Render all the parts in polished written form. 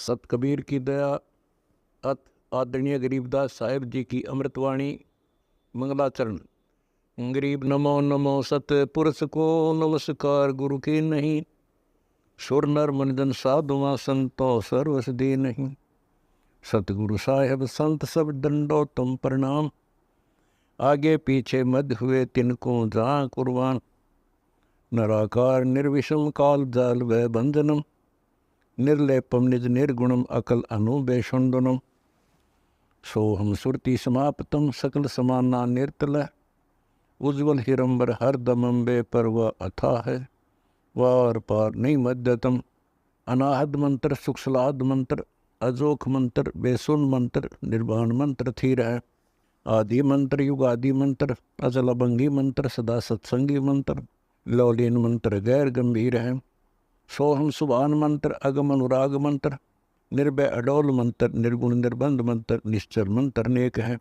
सत कबीर की दया अत आदरणीय गरीबदास साहिब जी की अमृतवाणी मंगलाचरण। गरीब नमो नमो सत पुरुष को नमस्कार गुरु की नहीं, सुर नर मनजन साधुआ संतो सर्वस दी नहीं। सतगुरु साहेब संत सब दंडो तुम प्रणाम, आगे पीछे मध्य हुए तिनको जहाँ कुर्बान। नराकार निर्विषम काल जाल व बंधनम, निर्लेपम निज निर्गुणम अकल अनुबेषुंडनम। सोहम सुरति समाप्तम सकल समाना निर्तल, उज्ज्वल हिरंबर हर दमम बे परवा अथा है। वार पार नहीं मध्यतम, अनाहद मंत्र सुखसलाद मंत्र, अजोख मंत्र बेसुन मंत्र, निर्वाण मंत्र थीर है। आदि मंत्र युगादि मंत्र, अजल अभंगी मंत्र, सदा सत्संगी मंत्र, लौलीन मंत्र गैर गंभीर है। सोहम सुभान मंत्र, अगम अनुराग मंत्र, निर्भय अडोल मंत्र, निर्गुण निर्बंध मंत्र, निश्चल मंत्र नेक है।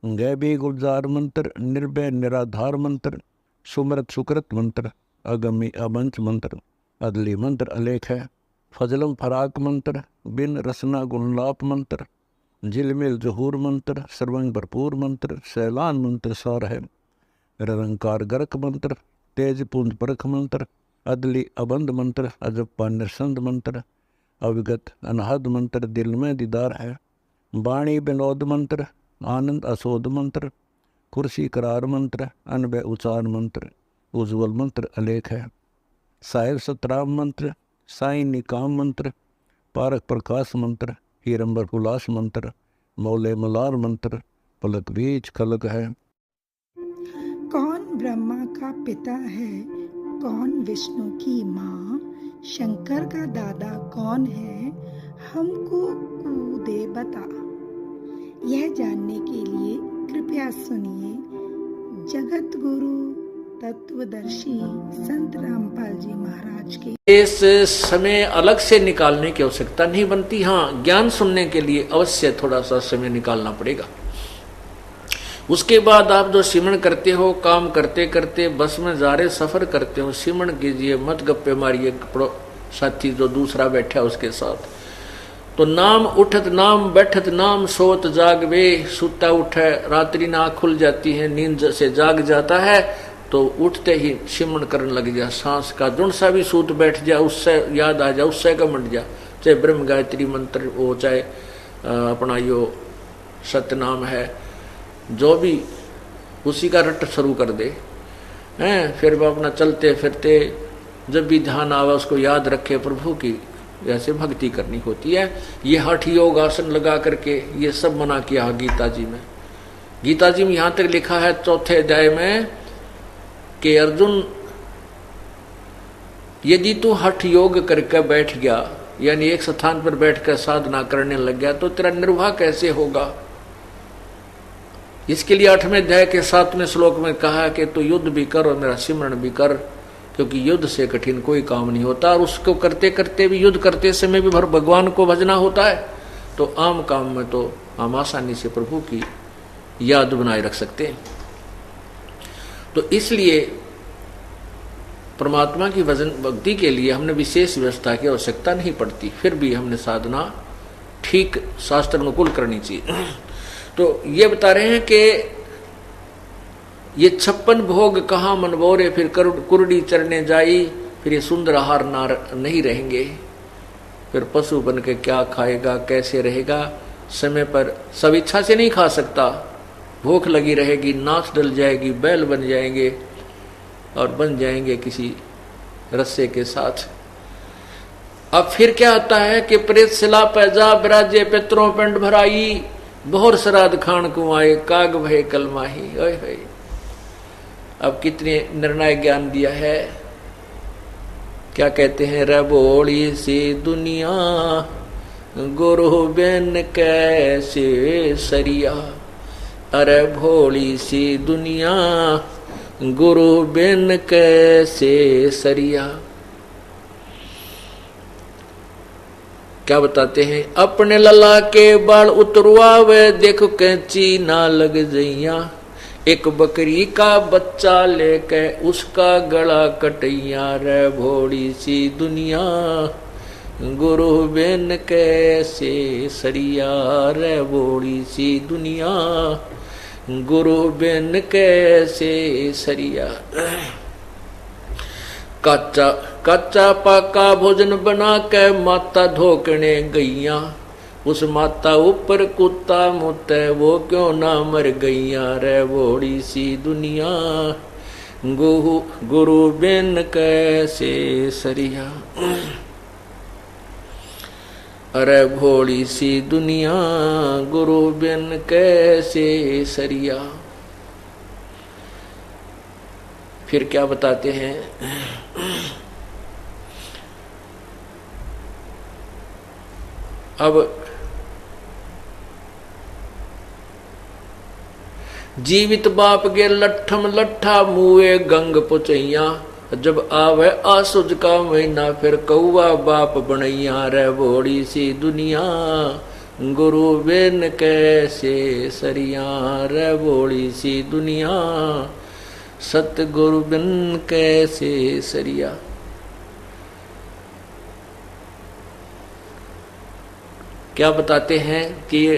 गैबी गुलजार मंत्र, निर्भय निराधार मंत्र, सुमरत सुकृत मंत्र, अगमी अबंच मंत्र, अदली मंत्र अलेख है। फजलम फराक मंत्र, बिन रसना गुणलाप मंत्र, झिलमिल जहूर मंत्र, सर्वंग भरपूर मंत्र, सैलान मंत्र सार है। निरंकार गर्क मंत्र, तेज पुंज परख मंत्र, अदली अबंध मंत्र, अजप्पा निरसंद मंत्र, अविगत अनहद मंत्र, दिल में दीदार है। वाणी विनोद मंत्र, आनंद असोद मंत्र, कुर्सी करार मंत्र, अनबय उचार मंत्र, उज्ज्वल मंत्र अलेख है। साहिब सतराम मंत्र, साईं निकाम मंत्र, पारक प्रकाश मंत्र, हीरंबर उल्लास मंत्र, मौले मलार मंत्र, पलक बीच खलक है। कौन ब्रह्मा का पिता है, कौन विष्णु की माँ, शंकर का दादा कौन है, हमको कूदे बता। यह जानने के लिए कृपया सुनिए जगत गुरु तत्वदर्शी संत रामपाल जी महाराज के। इस समय अलग से निकालने की आवश्यकता नहीं बनती। हाँ, ज्ञान सुनने के लिए अवश्य थोड़ा सा समय निकालना पड़ेगा। उसके बाद आप जो सिमरण करते हो, काम करते करते बस में जा रहे सफर करते हो, सिमरण कीजिए, मत गप्पे मारिए साथी जो दूसरा बैठा उसके साथ। तो नाम उठत नाम बैठत नाम, सोत जाग वे, सुता उठे रात्रि ना खुल जाती है, नींद से जाग जाता है तो उठते ही सिमरण करने लग जा। सांस का जुण सा भी सूत बैठ जा, उससे याद आ जा, उससे का मट जा। चाहे ब्रह्म गायत्री मंत्र हो, चाहे अपना यो सतनाम है, जो भी उसी का रट शुरू कर दे हैं। फिर वो अपना चलते फिरते जब भी ध्यान आवे उसको याद रखे प्रभु की, ऐसे भक्ति करनी होती है। ये हठ योग आसन लगा करके ये सब मना किया गीता जी में। गीता जी में यहाँ तक लिखा है चौथे अध्याय में कि अर्जुन, यदि तू हठ योग करके बैठ गया, यानी एक स्थान पर बैठकर साधना करने लग गया, तो तेरा निर्वाह कैसे होगा। इसके लिए 8वें अध्याय के 7वें श्लोक में कहा कि तू युद्ध भी कर और मेरा सिमरण भी कर, क्योंकि युद्ध से कठिन कोई काम नहीं होता। और उसको करते करते भी, युद्ध करते समय भी भगवान को भजना होता है। तो आम काम में तो हम आसानी से प्रभु की याद बनाए रख सकते हैं। तो इसलिए परमात्मा की भजन भक्ति के लिए हमने विशेष व्यवस्था की आवश्यकता नहीं पड़ती। फिर भी हमने साधना ठीक शास्त्र अनुकूल करनी चाहिए। तो ये बता रहे हैं कि ये 56 भोग कहाँ मनबोरे, फिर कुरडी चरने जाई, फिर ये सुंदर आहार नहीं रहेंगे, फिर पशु बन के क्या खाएगा, कैसे रहेगा। समय पर सब इच्छा से नहीं खा सकता, भूख लगी रहेगी, नाक डल जाएगी, बैल बन जाएंगे और बन जाएंगे किसी रस्से के साथ। अब फिर क्या होता है कि प्रेत सिला पैजा बिराजे पितरों पेंड भराई, बहुर श्राद्ध खान कुआए काग भय कलमाही। ओए होए, अब कितने निर्णायक ज्ञान दिया है। क्या कहते हैं, रे बोली सी दुनिया गुरु बिन कैसे सरिया, अरे भोली सी दुनिया गुरु बिन कैसे सरिया। क्या बताते हैं, अपने लला के बाल उतरवा वे, देखो कैंची ना लग जइया, एक बकरी का बच्चा लेके उसका गला कटैया, रे भोड़ी सी दुनिया गुरु बिन कैसे सरिया रे बोड़ी सी दुनिया, गुरु बिन कैसे सरिया। कच्चा कच्चा पाका भोजन बना के माता धोकने गईया, उस माता ऊपर कुत्ता मुते वो क्यों ना मर गईया रे बोड़ी सी दुनिया, गुरु बिन कैसे सरिया। अरे भोली सी दुनिया गुरु बिन कैसे सरिया। फिर क्या बताते हैं, अब जीवित बाप के लट्ठम लट्ठा मुए गंग पुचैया, जब आवे आसुज का महीना फिर कौआ बाप बनैया रे बोड़ी सी दुनिया, गुरु बिन कैसे सरिया रे बोड़ी सी दुनिया, सतगुरु बिन कैसे सरिया। क्या बताते हैं कि ये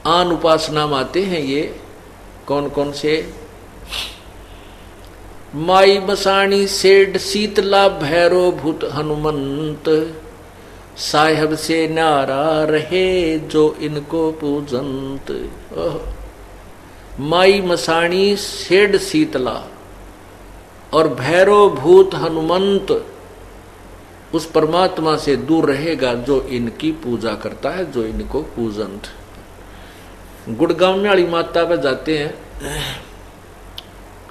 आन उपासना में आते हैं, ये कौन कौन से, माई बसाणी सेठ शीतला भैरो भूत हनुमंत, साहेब से नारा रहे जो इनको पूजंत। माई मसाणी सेठ शीतला और भैरो भूत हनुमंत उस परमात्मा से दूर रहेगा जो इनकी पूजा करता है, जो इनको पूजंत। गुड़गांव में वाली माता पे जाते हैं,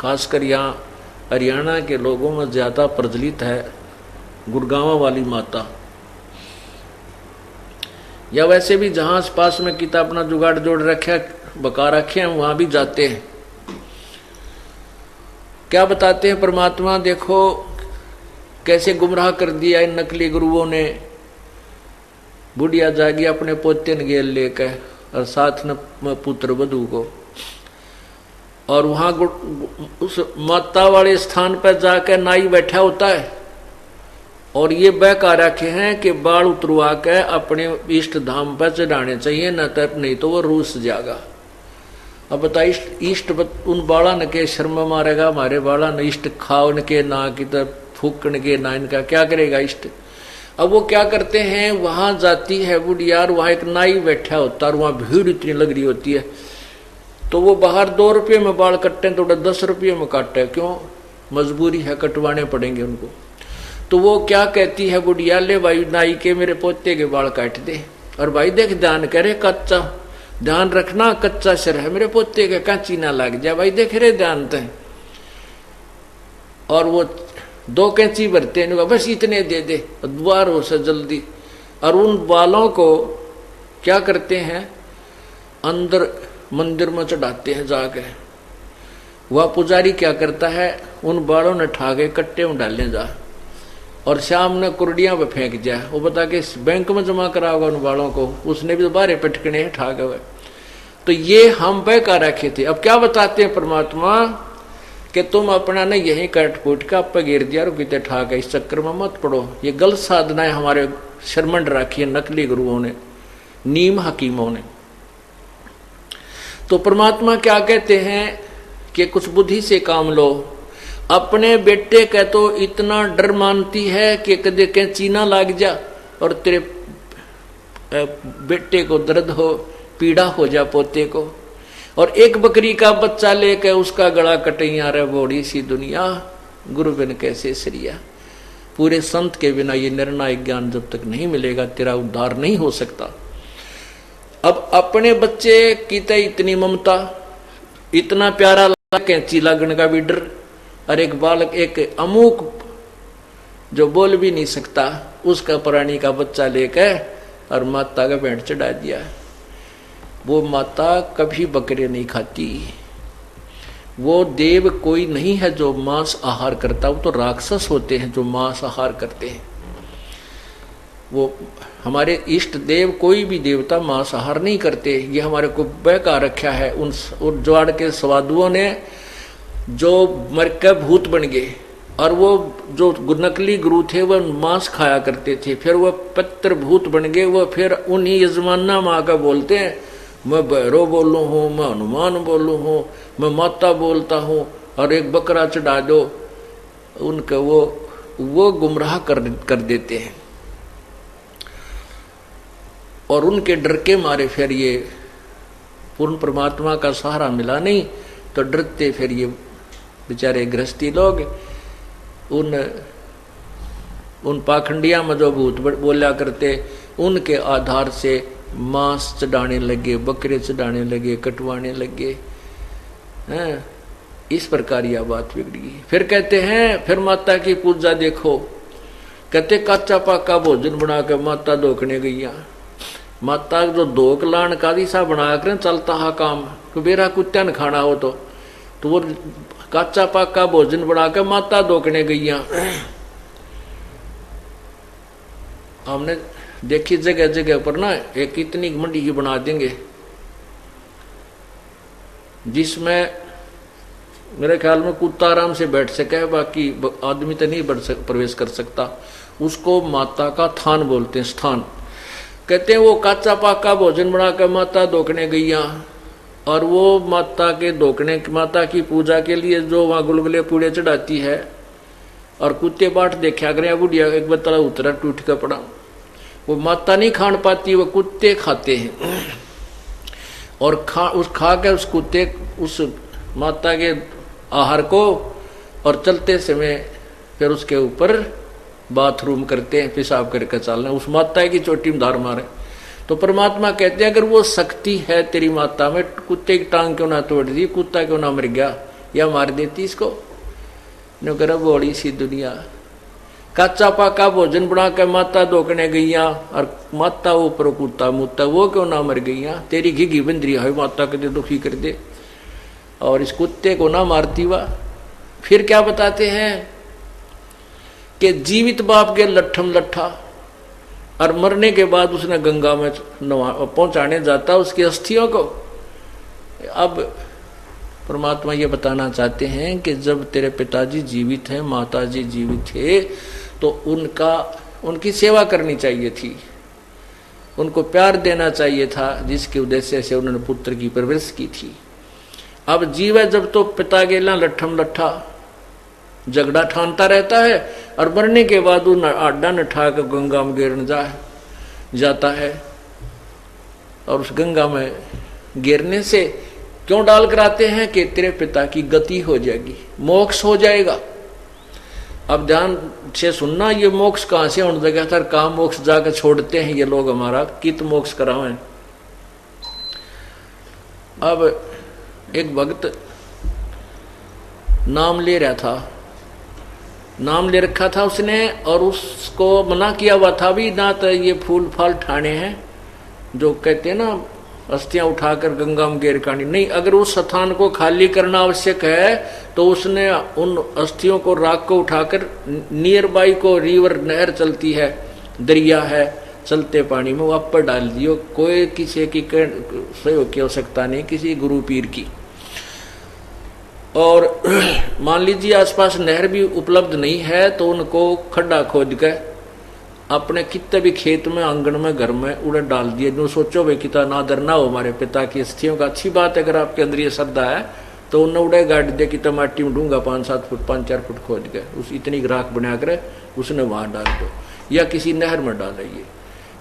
खासकर यहाँ हरियाणा के लोगों में ज्यादा प्रचलित है गुड़गांव वाली माता, या वैसे भी जहां आस पास में किता अपना जुगाड़ जोड़ रखे बका रखे हैं वहां भी जाते हैं। क्या बताते हैं परमात्मा, देखो कैसे गुमराह कर दिया इन नकली गुरुओं ने। बुढ़िया जागी अपने पोते ने गेल लेकर और साथ न पुत्र वधू को, और वहां उस माता वाले स्थान पर जाकर नाई बैठा होता है और ये बहका रखे हैं कि बाल उतरवा के अपने इष्ट धाम पर चढ़ाने चाहिए, न तब नहीं तो वो रूस जाएगा। अब बता इष्ट उन बाला न के शर्म मारेगा, हमारे बाला न इष्ट खाओ न के ना की तब फूकण के ना, इनका क्या करेगा इष्ट। अब वो क्या करते हैं, वहां जाती है बुढ़िया, वहां एक नाई बैठा होता है और वहां भीड़ इतनी लग रही होती है, तो वो बाहर 2 रुपये में बाल कटते हैं तो 10 रुपये में काटे, क्यों, मजबूरी है, कटवाने पड़ेंगे उनको। तो वो क्या कहती है बुढ़िया, ले भाई नाई के मेरे पोते के बाल काट दे, और भाई देख ध्यान करे, कच्चा ध्यान रखना, कच्चा सिर है मेरे पोते के, कांची ना लग जाए भाई, देख रहे ध्यान ते। और वो 2 कैंची भरते हैं, बस इतने दे दे द्वारों से जल्दी। और उन बालों को क्या करते हैं, अंदर मंदिर में चढ़ाते हैं जाके। वह पुजारी क्या करता है, उन बालों ने ठाके कट्टे में डालने जा और शाम ने कुर्डियां पे फेंक जाए। वो बता के बैंक में जमा करा होगा उन बालों को, उसने भी तो बारे पटकने ठाके हुए। तो ये हम बहका रखे थे। अब क्या बताते हैं परमात्मा कि तुम अपना ने यही कट फूट का आप गिर दिया और कितने ठाक है, इस चक्कर में मत पड़ो। ये गलत साधनाएं हमारे शर्मंड रखी है नकली गुरुओं ने, नीम हकीमों ने। तो परमात्मा क्या कहते हैं कि कुछ बुद्धि से काम लो। अपने बेटे का तो इतना डर मानती है कि कदे कैंची ना लग जा और तेरे बेटे को दर्द हो, पीड़ा हो जा पोते को। और एक बकरी का बच्चा लेकर उसका गला कटैया रे बोड़ी सी दुनिया, गुरु बिन कैसे सरिया। पूरे संत के बिना ये निर्णायक ज्ञान जब तक नहीं मिलेगा तेरा उद्धार नहीं हो सकता। अब अपने बच्चे की तो इतनी ममता, इतना प्यारा कैंची लगन का भी डर, और एक बालक एक अमुक जो बोल भी नहीं सकता उसका प्राणी का बच्चा लेकर और माता का भेंट चढ़ा दिया। वो माता कभी बकरे नहीं खाती। वो देव कोई नहीं है जो मांस आहार करता, वो तो राक्षस होते हैं जो मांस आहार करते हैं। वो हमारे इष्ट देव कोई भी देवता मांस आहार नहीं करते। ये हमारे को बहका रखा है उन ज्वाड़ के स्वादुओं ने, जो मर के भूत बन गए, और वो जो नकली गुरु थे वह मांस खाया करते थे, फिर वह पितर भूत बन गए। वह फिर उन्हीं यजमाना माँ का बोलते हैं, मैं भैरव बोलू हूँ, मैं हनुमान बोलू हूँ, मैं माता बोलता हूँ, और एक बकरा चढ़ा दो। उनका वो गुमराह कर देते हैं। और उनके डर के मारे फिर ये पूर्ण परमात्मा का सहारा मिला नहीं, तो डरते फिर ये बेचारे गृहस्थी लोग उन पाखंडिया में जो भूत बोला करते, उनके आधार से मांस चढ़ाने लगे, बकरे चढ़ाने लगे, कटवाने लगे हैं। इस प्रकार यह बात बिगड़ी। फिर कहते हैं, फिर माता की पूजा देखो, कहते कच्चा पक्का भोजन बना कर माता धोखने गई। माता जो धोक लान का दिशा बना कर चलता है काम, तो बेरा कुत्ता न खाना हो तो वो कच्चा पक्का भोजन बनाकर माता धोकने गई। हमने देखी जगह जगह पर ना एक इतनी मंडी की बना देंगे जिसमें मेरे ख्याल में कुत्ता आराम से बैठ सके, बाकी आदमी तो नहीं प्रवेश कर सकता। उसको माता का थान बोलते हैं, स्थान। कहते हैं वो कच्चा पक्का भोजन बनाकर माता धोकने गई, और वो माता के धोकने, माता की पूजा के लिए जो वहाँ गुलगुले पूड़े चढ़ाती है, और कुत्ते बाट देखा करें बुढ़िया एक बतला उतरा टूट कर पड़ा। वो माता नहीं खान पाती, वो कुत्ते खाते हैं। और खा के उस कुत्ते उस माता के आहार को, और चलते समय फिर उसके ऊपर बाथरूम करते हैं, पेशाब करके चलना, उस माता की चोटी में धार मारे। तो परमात्मा कहते हैं अगर वो शक्ति है तेरी माता में, कुत्ते की टांग क्यों ना तोड़ दी, कुत्ता क्यों ना मर गया, या मार देती इसको। नगर बोली सी दुनिया, कच्चा पक्का भोजन बना कर माता धोकने गई, और माता ऊपर कुत्ता मुत्ता, वो क्यों ना मर गई। तेरी घिघी बंदरी है माता के दुखी कर दे, और इस कुत्ते को ना मारती वा। फिर क्या बताते हैं कि जीवित बाप के लट्ठम लट्ठा, और मरने के बाद उसने गंगा में पहुंचाने जाता उसकी अस्थियों को। अब परमात्मा ये बताना चाहते हैं कि जब तेरे पिताजी जीवित हैं, माताजी जीवित थे, तो उनकी सेवा करनी चाहिए थी, उनको प्यार देना चाहिए था, जिसके उद्देश्य से उन्होंने पुत्र की परवरिश की थी। अब जीव है जब तो पिता गेला लट्ठम लट्ठा झगड़ा ठानता रहता है, और मरने के बाद उन आड्डा न ठा कर गंगा में गिरने जाता है, और उस गंगा में गिरने से क्यों डाल कर आते हैं कि तेरे पिता की गति हो जाएगी, मोक्ष हो जाएगा। अब ध्यान से सुनना, ये मोक्ष कहां से होने लगा था, कहां मोक्ष जाकर छोड़ते हैं ये लोग हमारा, कित मोक्ष करावें। अब एक भक्त नाम ले रहा था, नाम ले रखा था उसने, और उसको मना किया हुआ था भी ना, तो ये फूल फाल ठाने हैं जो कहते हैं ना अस्थियां उठाकर गंगा में गिर कानी नहीं। अगर उस स्थान को खाली करना आवश्यक है तो उसने उन अस्थियों को, राख को उठाकर नियर बाई को रिवर नहर चलती है, दरिया है, चलते पानी में वो आप पर डाल दियो। कोई किसी की सहयोग की आवश्यकता नहीं, किसी गुरु पीर की। और मान लीजिए आसपास नहर भी उपलब्ध नहीं है, तो उनको खड्डा खोद के अपने कितने भी खेत में, आंगन में, घर में उड़े डाल दिए। जो सोचो भाई कितना नादर ना हो हमारे पिता की अस्थियों का, अच्छी बात है। अगर आपके अंदर ये श्रद्धा है तो उन्हें उड़े गाड़ दे कि माटी में ढूंगा 5-7 फुट 5-4 फुट खोद के उस इतनी राख बना कर उसने वहां डाल दो, या किसी नहर में डालिए।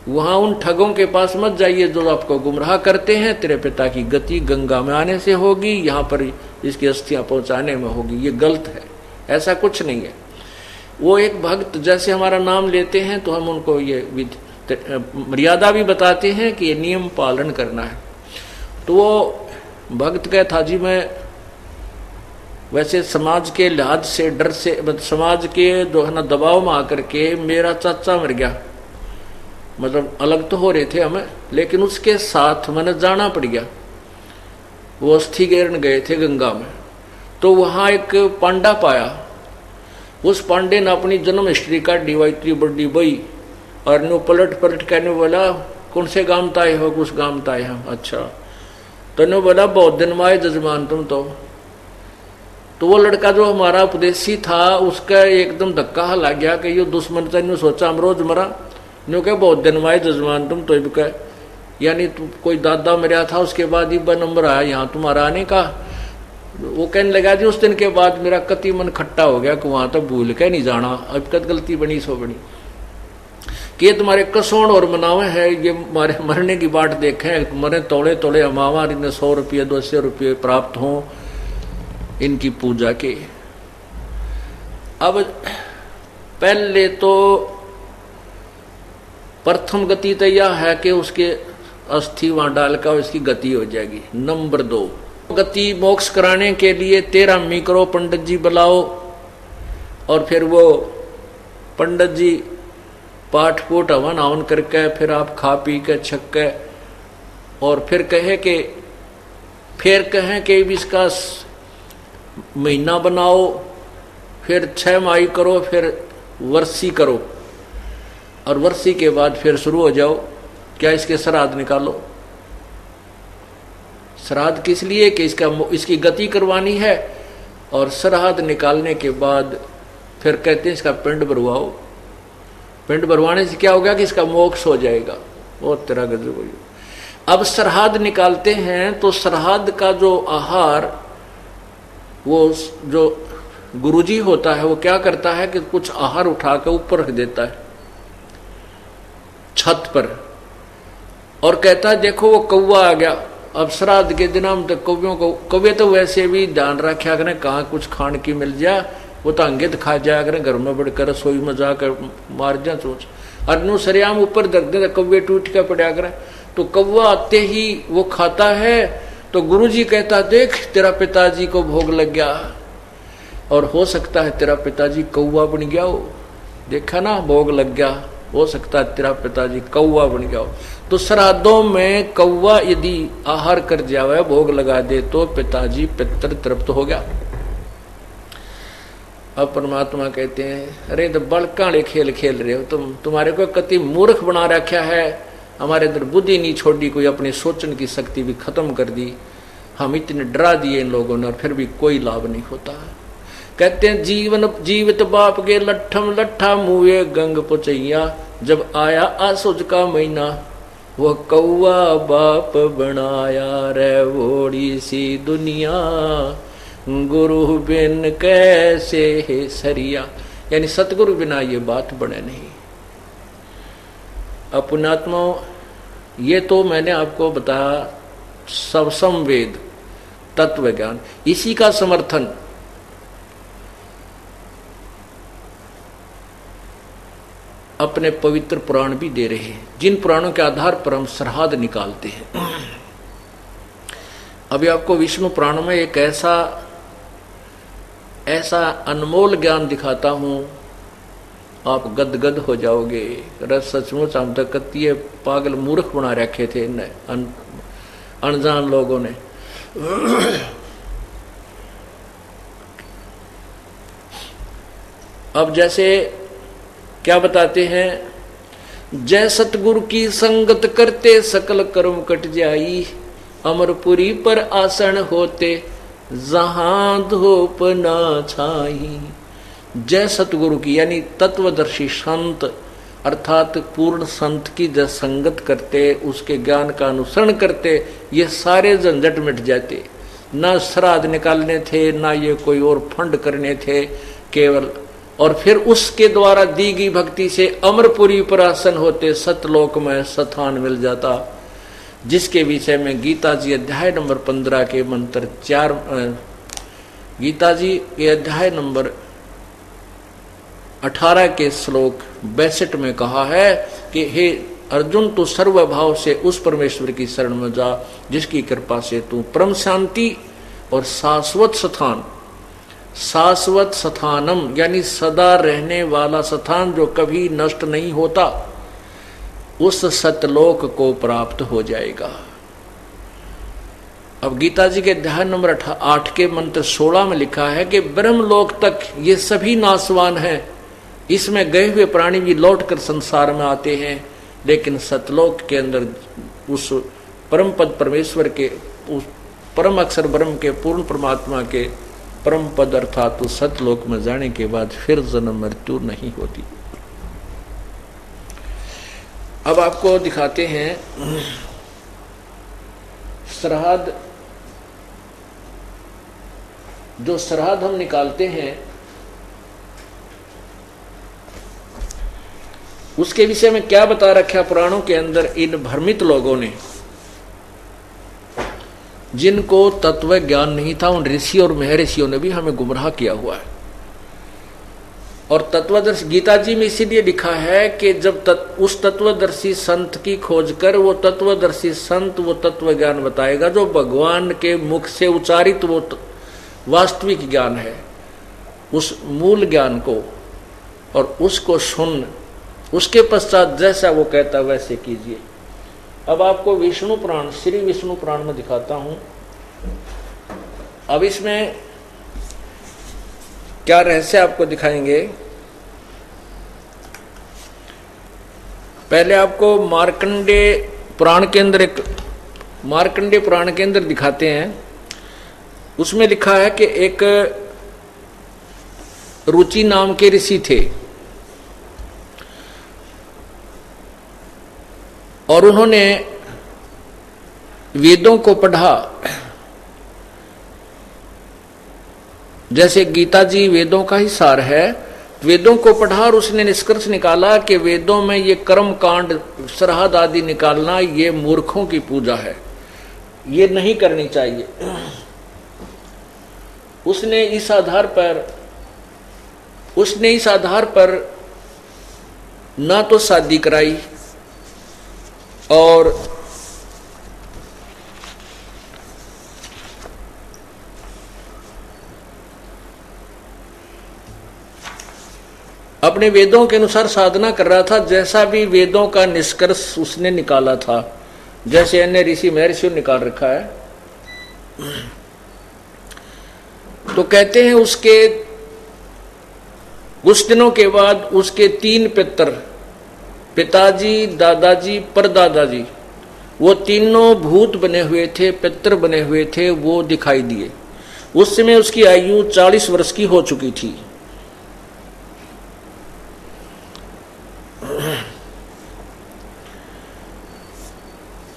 वहां उन ठगों के पास मत जाइए जो आपको गुमराह करते हैं। तेरे पिता की गति गंगा में आने से होगी, यहाँ पर इसकी अस्थियां पहुंचाने में होगी। ये गलत है, ऐसा कुछ नहीं है। वो एक भक्त जैसे हमारा नाम लेते हैं तो हम उनको ये मर्यादा भी बताते हैं कि ये नियम पालन करना है। तो वो भक्त कहता जी मैं वैसे समाज के लिहाज से, डर से, समाज के जो है ना दबाव में आकर के मेरा चाचा मर गया, मतलब अलग तो हो रहे थे हमें, लेकिन उसके साथ मैंने जाना पड़ गया। वो अस्थि गिरन गए थे गंगा में, तो वहां एक पांडा पाया। उस पांडे ने अपनी जन्म हिस्ट्री काटी हुई इतनी बड़ी बई, और नो पलट कहने बोला कौन से गांव ताए हो, कुछ गांव ताए हम। अच्छा, तो ने बोला बहुत दिन माए जजमान तुम तो तो वो लड़का जो हमारा उपदेशी था उसका एकदम धक्का लग गया कि ये दुश्मन ने सोचा हम रोज मरा न्यू कह बहुत दिन वाए जजमान तुम तो कह यानी तू कोई दादा मेरा था उसके बाद ही नंबर आया यहाँ तुम्हारा आने का। वो कहने लगा जी उस दिन के बाद मेरा कति मन खट्टा हो गया कि वहां तक भूल के नहीं जाना, अब कद गलती बनी सो बनी कि ये तुम्हारे कसौण और मनावे है, ये हमारे मरने की बाट देखे मरे तोड़े तोड़े हमावा 100 रुपये 200 रुपये प्राप्त हों इनकी पूजा के। अब पहले तो प्रथम गति तो यह है कि उसके अस्थि वहां डालकर इसकी गति हो जाएगी। नंबर 2 गति मोक्ष कराने के लिए 13 करो पंडित जी बुलाओ और फिर वो पंडित जी पाठ फूट हवन हवन करके फिर आप खा पी के छक के और फिर कहें कि इसका महीना बनाओ, फिर 6 माही करो, फिर वर्षी करो और वर्षी के बाद फिर शुरू हो जाओ क्या इसके श्राद्ध निकालो। श्राद्ध किस लिए कि इसकी गति करवानी है और श्राद्ध निकालने के बाद फिर कहते हैं इसका पिंड भरवाओ। पिंड भरवाने से क्या होगा कि इसका मोक्ष हो जाएगा। बहुत तेरा गजब हो। अब श्राद्ध निकालते हैं तो श्राद्ध का जो आहार वो जो गुरुजी होता है वो क्या करता है कि कुछ आहार उठा कर ऊपर रख देता है छत पर और कहता है देखो वो कौवा आ गया। अब श्राद्ध के दिन हम तो कौवे तो वैसे भी ध्यान रखा करें कहाँ कुछ खाने की मिल जाए, वो तो अंगे खा जाया करें घर में बढ़कर रसोई में जाकर मार जा सोच अनु सरियाम ऊपर रख दे कौवे टूट के पड़ा करें। तो कौवा आते ही वो खाता है तो गुरुजी कहता देख तेरा पिताजी को भोग लग गया और हो सकता है तेरा पिताजी कौवा बन गया हो, देखा ना भोग लग गया, हो सकता है तेरा पिताजी कौवा बन गया हो। तो श्राद्धों में कौवा यदि आहार कर जावे भोग लगा दे तो पिताजी पितर तृप्त हो गया। अब परमात्मा कहते हैं अरे तो बड़काले खेल खेल रहे हो तुम्हारे को कति मूर्ख बना रखा है, हमारे अंदर बुद्धि नहीं छोड़ी, कोई अपनी सोचने की शक्ति भी खत्म कर दी, हम इतने डरा दिए इन लोगों ने और फिर भी कोई लाभ नहीं होता। कहते हैं जीवित बाप के लट्ठम लट्ठा मुए गंग पुचैया, जब आया आसुज का महीना वो कौवा बाप बनाया रे वोड़ी सी दुनिया, गुरु बिन कैसे है सरिया। यानी सतगुरु बिना ये बात बने नहीं। अपनात्मा ये तो मैंने आपको बताया सब संवेद तत्व ज्ञान, इसी का समर्थन अपने पवित्र पुराण भी दे रहे हैं, जिन पुराणों के आधार पर हम श्राद्ध निकालते हैं। अभी आपको विष्णु पुराण में एक ऐसा अनमोल ज्ञान दिखाता हूं आप गदगद हो जाओगे। रस सचमुच हम तक कती है पागल मूर्ख बना रखे थे अनजान लोगों ने। अब जैसे क्या बताते हैं, जय सतगुरु की संगत करते सकल कर्म कट जाई, अमरपुरी पर आसन होते जहां धूप ना छाई। जय सतगुरु की यानी तत्वदर्शी संत अर्थात पूर्ण संत की जब संगत करते उसके ज्ञान का अनुसरण करते ये सारे झंझट मिट जाते। ना श्राद्ध निकालने थे ना ये कोई और फंड करने थे केवल, और फिर उसके द्वारा दी गई भक्ति से अमरपुरी पर आसन होते, सतलोक में स्थान मिल जाता, जिसके विषय में गीता जी अध्याय नंबर 15 के मंत्र 4 गीता जी के अध्याय नंबर 18 के श्लोक 62 में कहा है कि हे अर्जुन तू सर्वभाव से उस परमेश्वर की शरण में जा जिसकी कृपा से तू परम शांति और शाश्वत स्थान, शाश्वत स्थानम यानी सदा रहने वाला स्थान जो कभी नष्ट नहीं होता, उस सतलोक को प्राप्त हो जाएगा। अब गीता जी के अध्याय नंबर 8 के मंत्र 16 में लिखा है कि ब्रह्मलोक तक ये सभी नासवान हैं, इसमें गए हुए प्राणी भी लौटकर संसार में आते हैं, लेकिन सतलोक के अंदर उस परम पद परमेश्वर के उस परम अक्षर ब्रह्म के पूर्ण परमात्मा के परम पद अर्थात उस सतलोक में जाने के बाद फिर जन्म मृत्यु नहीं होती। अब आपको दिखाते हैं श्राद्ध। जो श्राद्ध हम निकालते हैं उसके विषय में क्या बता रखा पुराणों के अंदर। इन भ्रमित लोगों ने, जिनको तत्व ज्ञान नहीं था, उन ऋषि और महर्षियों ने भी हमें गुमराह किया हुआ है। और तत्वदर्शी गीता जी में इसीलिए लिखा है कि जब उस तत्वदर्शी संत की खोज कर वो तत्वदर्शी संत वो तत्व ज्ञान बताएगा जो भगवान के मुख से उच्चारित वो वास्तविक ज्ञान है, उस मूल ज्ञान को, और उसको सुन, उसके पश्चात जैसा वो कहता वैसे कीजिए। अब आपको विष्णु पुराण, श्री विष्णु पुराण में दिखाता हूं। अब इसमें क्या रहस्य आपको दिखाएंगे। पहले आपको मार्कंडेय पुराण के अंदर मार्कंडेय पुराण के अंदर दिखाते हैं। उसमें लिखा है कि एक रुचि नाम के ऋषि थे और उन्होंने वेदों को पढ़ा। जैसे गीता जी वेदों का ही सार है, वेदों को पढ़ा और उसने निष्कर्ष निकाला कि वेदों में ये कर्म कांड, श्राद्ध आदि निकालना ये मूर्खों की पूजा है, ये नहीं करनी चाहिए। उसने इस आधार पर ना तो शादी कराई और अपने वेदों के अनुसार साधना कर रहा था, जैसा भी वेदों का निष्कर्ष उसने निकाला था, जैसे अन्य ऋषि महर्षियों निकाल रखा है। तो कहते हैं उसके कुछ दिनों के बाद उसके 3 पितर, पिताजी, दादाजी, परदादाजी, वो तीनों भूत बने हुए थे, पितर बने हुए थे, वो दिखाई दिए। उस समय उसकी आयु 40 वर्ष की हो चुकी थी।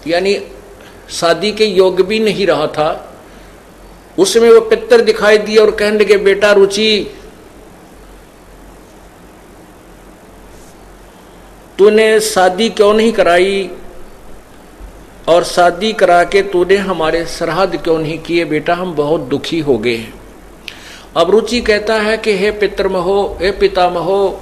यानी शादी के योग्य भी नहीं रहा था। उस समय वो पितर दिखाई दिए और कहने लगे, बेटा रुचि, तूने शादी क्यों नहीं कराई और शादी करा के तूने हमारे श्राद्ध क्यों नहीं किए बेटा, हम बहुत दुखी हो गए हैं। अब रुचि कहता है कि हे पितरमहो, हे पितामहो,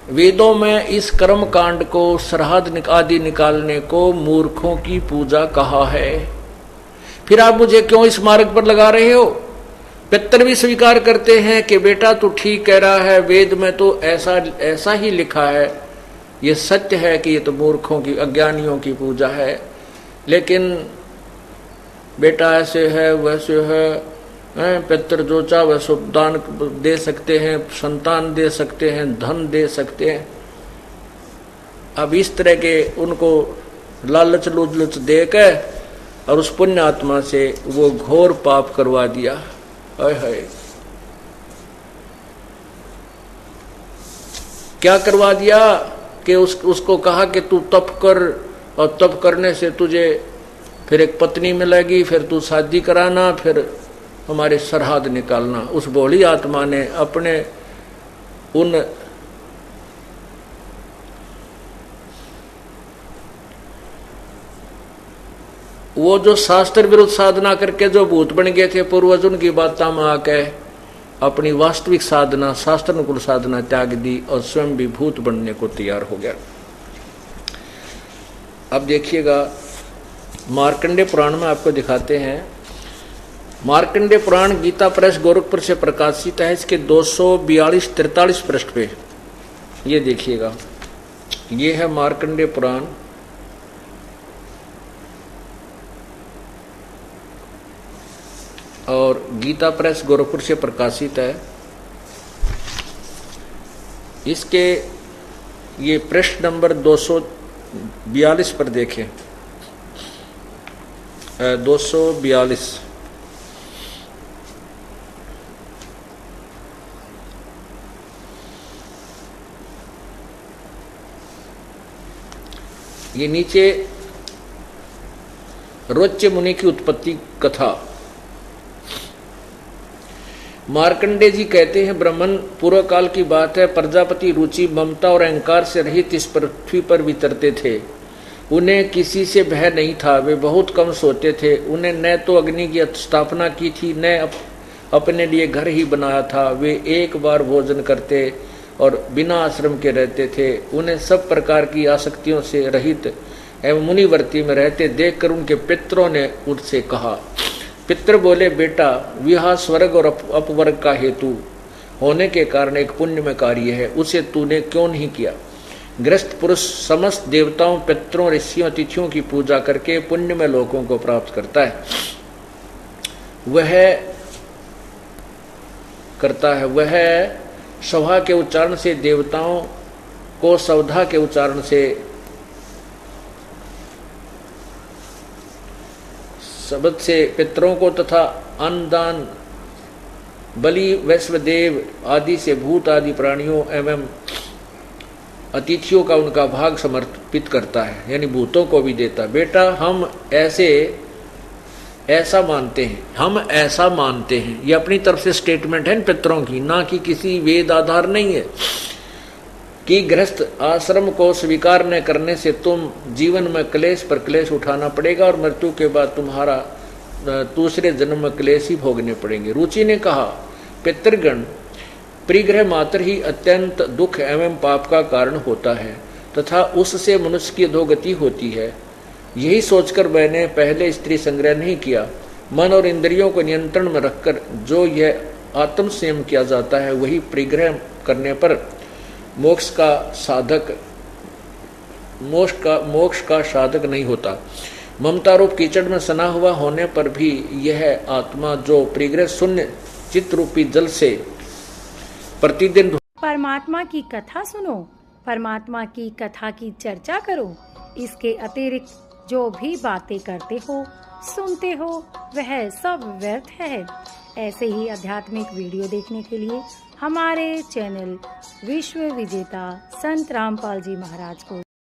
वेदों में इस कर्म कांड को, श्राद्ध आदि निकालने को मूर्खों की पूजा कहा है, फिर आप मुझे क्यों इस मार्ग पर लगा रहे हो। पितर भी स्वीकार करते हैं कि बेटा तू ठीक कह रहा है, वेद में तो ऐसा ही लिखा है, ये सत्य है कि ये तो मूर्खों की, अज्ञानियों की पूजा है, लेकिन बेटा ऐसे है वैसे है, पितर जो चाहे वैसे दान दे सकते हैं, संतान दे सकते हैं, धन दे सकते हैं। अब इस तरह के उनको लालच लुच दे के और उस पुण्य आत्मा से वो घोर पाप करवा दिया। हाय क्या करवा दिया कि उसको कहा कि तू तप कर, और तप करने से तुझे फिर एक पत्नी मिलेगी, फिर तू शादी कराना, फिर हमारे श्राद्ध निकालना। उस भोली आत्मा ने अपने उन वो जो शास्त्र विरुद्ध साधना करके जो भूत बन गए थे पूर्वज, उनकी बातों में आके अपनी वास्तविक साधना, शास्त्र अनुकूल साधना त्याग दी और स्वयं भी भूत बनने को तैयार हो गया। अब देखिएगा मार्कंडेय पुराण में आपको दिखाते हैं। मार्कंडेय पुराण गीता प्रेस गोरखपुर से प्रकाशित है। इसके 242-43 पृष्ठ पे ये देखिएगा, ये है मार्कंडेय पुराण। और गीता प्रेस गोरखपुर से प्रकाशित है। इसके ये पृष्ठ नंबर 242 पर देखें, 242। ये नीचे रोच्य मुनि की उत्पत्ति कथा। मार्कंडे जी कहते हैं, ब्राह्मण पूर्व काल की बात है, प्रजापति रुचि ममता और अहंकार से रहित इस पृथ्वी पर विचरते थे। उन्हें किसी से भय नहीं था, वे बहुत कम सोते थे। उन्हें न तो अग्नि की स्थापना की थी, न अपने लिए घर ही बनाया था। वे एक बार भोजन करते और बिना आश्रम के रहते थे। उन्हें सब प्रकार की आसक्तियों से रहित एवं मुनिवर्ती में रहते देखकर उनके पितरों ने उनसे कहा। पितर बोले, बेटा, विवाह स्वर्ग और अपवर्ग का हेतु होने के कारण एक पुण्यमय कार्य है, उसे तूने क्यों नहीं किया। गृहस्थ पुरुष समस्त देवताओं, पितरों, ऋषियों, तिथियों की पूजा करके पुण्यमय लोकों को प्राप्त करता है। वह सभा के उच्चारण से देवताओं को, सवधा के उच्चारण से शब्द से पितरों को तथा अन्नदान, बलि, वैश्वदेव आदि से भूत आदि प्राणियों एवं अतिथियों का उनका भाग समर्पित करता है, यानी भूतों को भी देता। बेटा, हम ऐसा मानते हैं। ये अपनी तरफ से स्टेटमेंट है पितरों की, ना कि किसी वेद आधार नहीं है कि गृहस्थ आश्रम को स्वीकार न करने से तुम जीवन में क्लेश पर क्लेश उठाना पड़ेगा और मृत्यु के बाद तुम्हारा दूसरे जन्म में क्लेश ही भोगने पड़ेंगे। रुचि ने कहा, पितृगण, परिग्रह मात्र ही अत्यंत दुख एवं पाप का कारण होता है तथा उससे मनुष्य की अधोगति होती है। यही सोचकर मैंने पहले स्त्री संग्रह नहीं किया। मन और इंद्रियों को नियंत्रण में रखकर जो यह आत्म संयम किया जाता है, वही परिग्रह करने पर मोक्ष का साधक नहीं होता। ममता रूप कीचड़ में सना हुआ होने पर भी यह आत्मा जो परिग्रह शून्य चित्त रूपी जल से प्रतिदिन परमात्मा की कथा सुनो, परमात्मा की कथा की चर्चा करो। इसके अतिरिक्त जो भी बातें करते हो, सुनते हो, वह सब व्यर्थ है। ऐसे ही आध्यात्मिक वीडियो देखने के लिए हमारे चैनल विश्व विजेता संत रामपाल जी महाराज को